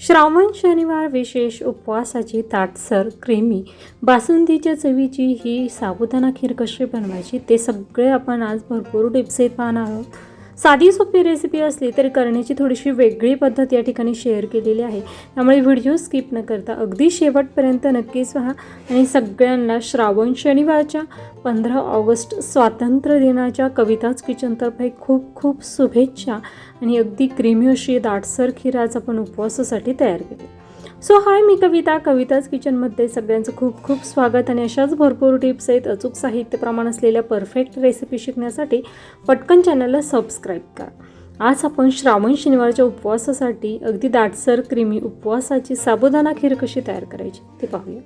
श्रावण शनिवार विशेष उपवासाची ताटसर क्रीमी बासुंदीच्या चवीची ही साबुदाणा खीर कशी बनवायची ते सगळे आपण आज भरपूर टिप्स पाहणार आहोत। साधी सोपी रेसिपी असली तरी करण्याची थोडीशी वेगळी पद्धत या ठिकाणी शेअर केलेली आहे, त्यामुळे व्हिडिओ स्किप न करता अगदी शेवटपर्यंत नक्कीच पहा। आणि सगळ्यांना श्रावण शनिवारच्या 15 ऑगस्ट स्वातंत्र्य दिनाच्या कविताज किचनतर्फे खूप खूप शुभेच्छा। आणि अगदी क्रीमी अशी दाटसर खीर आज आपण उपवासासाठी तयार केली। सो हाय, मी कविता, कविताज किचनमध्ये सगळ्यांचं खूप खूप स्वागत। आणि अशाच भरपूर टिप्स आहेत, अचूक साहित्य प्रमाण असलेल्या परफेक्ट रेसिपी शिकण्यासाठी पटकन चॅनलला सबस्क्राईब करा। आज आपण श्रावण शनिवारच्या उपवासासाठी अगदी दाटसर क्रीमी उपवासाची साबुदाणा खीर कशी तयार करायची ते पाहूया।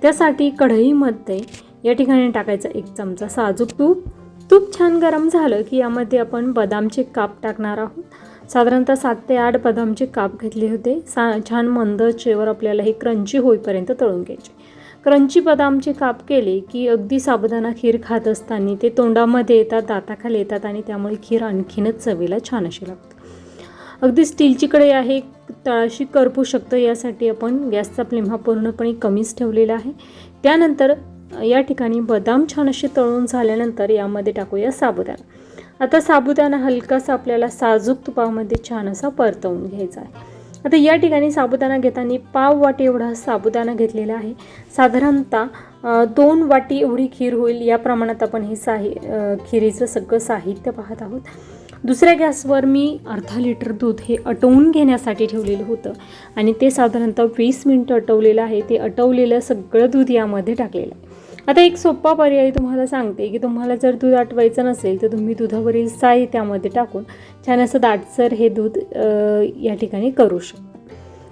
त्यासाठी कढईमध्ये या ठिकाणी टाकायचा 1 चमचा साजूक तूप। तूप छान गरम झालं की यामध्ये आपण बदामचे काप टाकणार आहोत। साधारणतः 7 ते 8 बदामचे काप घेतले होते। छान मंद आचेवर आपल्याला हे क्रंची होईपर्यंत तळून घ्यायचे। क्रंची बदामचे काप केले की अगदी साबुदाणा खीर खात असताना ते तोंडामध्ये येतात, दाताखाली येतात आणि त्यामुळे खीर आणखीनच चवीला छान अशी लागते। अगदी स्टीलची कढई आहे, तळाशी करपू शकतं, यासाठी आपण गॅसचा फ्लेम हा पूर्णपणे कमीच ठेवलेला आहे। त्यानंतर या ठिकाणी बदाम छान असे तळून झाल्यानंतर यामध्ये टाकूया साबुदाणा। आता साबुदाणा हलकासा आपल्याला साजूक तुपामध्ये छान असा परतवून घ्यायचा आहे। आता या ठिकाणी साबुदाणा घेताना पाव वाटी एवढा साबुदाणा घेतलेला आहे। साधारणतः 2 वाटी एवढी खीर होईल या प्रमाणात आपण हे खिरीचं सगळं साहित्य पाहत आहोत। दुसऱ्या गॅसवर मी अर्धा लिटर दूध हे आटवून घेण्यासाठी ठेवलेलं होतं आणि ते साधारणतः 20 मिनिटं आटवलेलं आहे। ते आटवलेलं सगळं दूध यामध्ये टाकलेलं आहे। आता एक सोपा पर्याय तुम्हाला सांगते की तुम्हाला जर दूध आटवायचं नसेल तर तुम्ही दुधावरील साय त्यामध्ये टाकून छान असं दाटसर हे दूध या ठिकाणी करू शकता।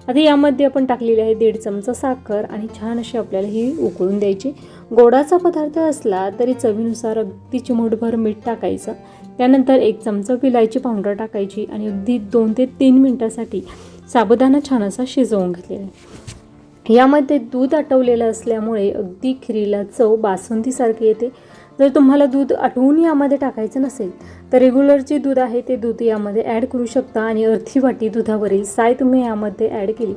आता यामध्ये आपण टाकलेली आहे 1.5 चमचा साखर आणि छान अशी आपल्याला ही उकळून द्यायची। गोडाचा पदार्थ असला तरी चवीनुसार अगदी चिमूटभर मीठ टाकायचं। त्यानंतर 1 चमचा विलायची पावडर टाकायची आणि अगदी 2 ते 3 मिनिटासाठी साबुदाणा छान असा शिजवून घेतलेला आहे। यामध्ये दूध आटवलेलं असल्यामुळे अगदी खिरीला चव बासुंदीसारखी येते। जर तुम्हाला दूध आटवून यामध्ये टाकायचं नसेल तर रेग्युलर जे दूध आहे ते दूध यामध्ये ॲड करू शकता आणि अर्धी वाटी दुधावरील साय तुम्ही यामध्ये ॲड केली,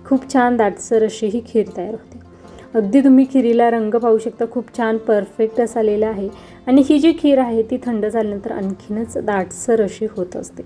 खूप छान दाटसर अशी ही खीर तयार होते। अगदी तुम्ही खिरीला रंग पाहू शकता, खूप छान परफेक्ट असा आलेला आहे। आणि ही जी खीर आहे ती थंड झाल्यानंतर आणखीनच दाटसर अशी होत असते।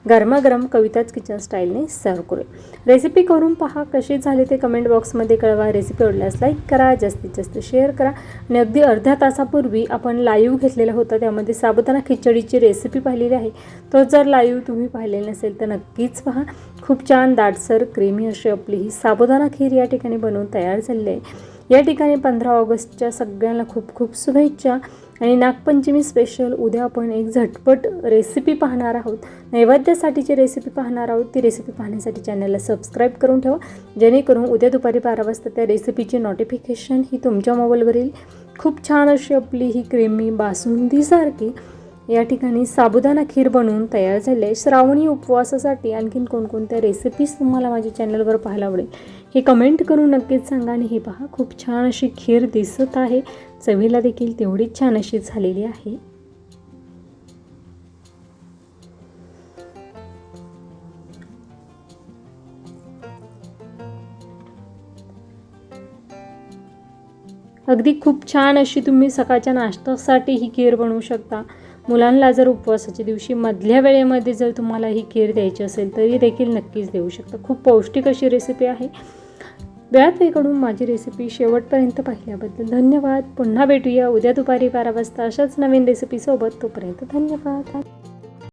गरमागरम कविताज किचन स्टाईलने सर्व करूया। रेसिपी करून पहा, कशी झाली ते कमेंट बॉक्समध्ये कळवा। रेसिपी आवडल्यास लाईक करा, जास्तीत जास्त शेअर करा। आणि अगदी अर्ध्या तासापूर्वी आपण लाईव्ह घेतलेला होता, त्यामध्ये साबुदाणा खिचडीची रेसिपी पाहिलेली आहे। तो जर लाईव्ह तुम्ही पाहिलेला नसेल तर नक्कीच पहा। खूप छान दाटसर क्रीमी अशी आपली ही साबुदाणा खीर या ठिकाणी बनवून तयार झालेली आहे। या ठिकाणी 15 ऑगस्टच्या सगळ्यांना खूप खूप शुभेच्छा। आणि नागपंचमी स्पेशल उद्या आपण एक झटपट रेसिपी पाहणार आहोत, नैवेद्यासाठीची रेसिपी पाहणार आहोत। ती रेसिपी पाहण्यासाठी चॅनलला सबस्क्राईब करून ठेवा, जेणेकरून उद्या दुपारी 12 वाजता त्या रेसिपीची नोटिफिकेशन ही तुमच्या मोबाईलवर येईल। खूप छान अशी आपली ही क्रीमी बासुंदीसारखी या ठिकाणी साबुदाणा खीर बनवून तयार झाले आहे। श्रावणी उपवासासाठी आणखीन कोणकोणत्या रेसिपीज तुम्हाला माझ्या चॅनलवर पाहायला आवडेल हे कमेंट करून नक्कीच सांगा। आणि हे पहा, खूप छान अशी खीर दिसत आहे, चवीला देखील तेवढीच छान अशी झालेली आहे। अगदी खूप छान अशी तुम्ही सकाळच्या नाश्त्यासाठी ही खीर बनवू शकता। मुलांना जर उपवासाच्या दिवशी मधल्या वेळेमध्ये जर तुम्हाला ही खीर द्यायची असेल तरी देखील नक्कीच देऊ शकता। खूप पौष्टिक अशी रेसिपी आहे। वेळात वेळकडून माझी रेसिपी शेवटपर्यंत पाहिल्याबद्दल धन्यवाद। पुन्हा भेटूया उद्या दुपारी 12 वाजता अशाच नवीन रेसिपीसोबत। तोपर्यंत धन्यवाद।